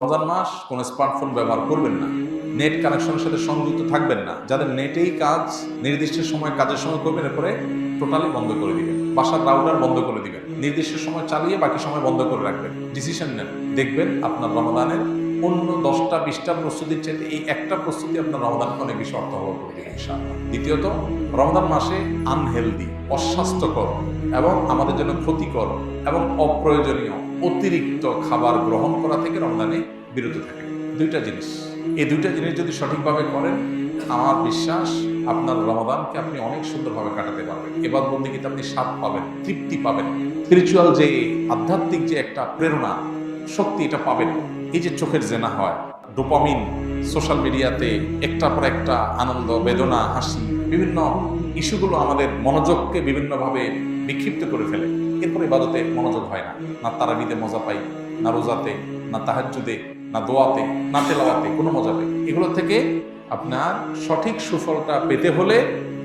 রমজান মাস কোনো স্মার্টফোন ব্যবহার করবেন না, নেট কানেকশনের সাথে সংযুক্ত থাকবেন না। যাদের নেটেই কাজ নির্দিষ্ট সময় কাজের সময় করবেন, এরপরে টোটালি বন্ধ করে দিবেন। বাসার রাউটার বন্ধ করে দিবেন, নির্দিষ্ট সময় চালিয়ে বাকি সময় বন্ধ করে রাখবেন। ডিসিশন নেন, দেখবেন আপনার রমাদানের অন্য 10টা 20টা প্রস্তুতির চাইতে এই একটা প্রস্তুতি আপনার রমাদানকে অনেক বেশি অর্থবহ করে দেবে ইনশাআল্লাহ। দ্বিতীয়ত, রমাদান মাসে আনহেলদি, অস্বাস্থ্যকর এবং আমাদের জন্য ক্ষতিকর এবং অপ্রয়োজনীয় অতিরিক্ত খাবার গ্রহণ করা থেকে রমজানে বিরত থাকে। দুইটা জিনিস, এই দুইটা জিনিস যদি সঠিকভাবে করেন, আমার বিশ্বাস আপনার রমাদানকে আপনি অনেক সুন্দরভাবে কাটাতে পারবেন। এবার বন্দেগীতে আপনি স্বাদ পাবেন, তৃপ্তি পাবেন, স্পিরিচুয়াল যে আধ্যাত্মিক যে একটা প্রেরণা শক্তি, এটা পাবেন। এই যে চোখের জেনা হয়, ডোপামিন সোশ্যাল মিডিয়াতে একটার পর একটা আনন্দ, বেদনা, হাসি, বিভিন্ন ইস্যুগুলো আমাদের মনোযোগকে বিভিন্নভাবে বিক্ষিপ্ত করে ফেলে। এরপরে ইবাদতে মনোযোগ হয় না, না তারাবিতে মজা পাই, না রোজাতে, না তাহাজ্জুদে, না দোয়াতে, না তেলাওয়াতে কোনো মজা পাই। এগুলো থেকে আপনার সঠিক সুফলটা পেতে হলে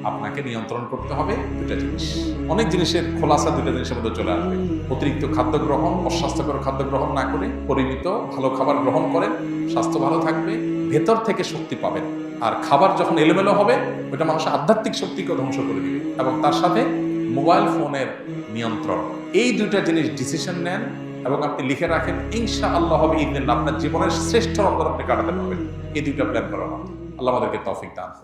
আপনাকে নিয়ন্ত্রণ করতে হবে দুটা জিনিস। অনেক জিনিসের খোলাসা দুটা জিনিসের মধ্যে চলে আসবে। অতিরিক্ত খাদ্য গ্রহণ, অস্বাস্থ্যকর খাদ্য গ্রহণ না করে পরিমিত ভালো খাবার গ্রহণ করেন, স্বাস্থ্য ভালো থাকবে, ভেতর থেকে শক্তি পাবেন। আর খাবার যখন এলোমেলো হবে, ওটা মানুষের আধ্যাত্মিক শক্তিকে ধ্বংস করে দিবে। এবং তার সাথে মোবাইল ফোনের নিয়ন্ত্রণ, এই দুইটা জিনিস ডিসিশন নেন এবং আপনি লিখে রাখেন, ইনশাআল্লাহ হবে ইদিন আপনার জীবনের শ্রেষ্ঠ রমজান আপনি কাটাতে পারবেন। এই দুইটা প্ল্যান করা হবে। আল্লাহ আমাদেরকে তৌফিক দান করুন।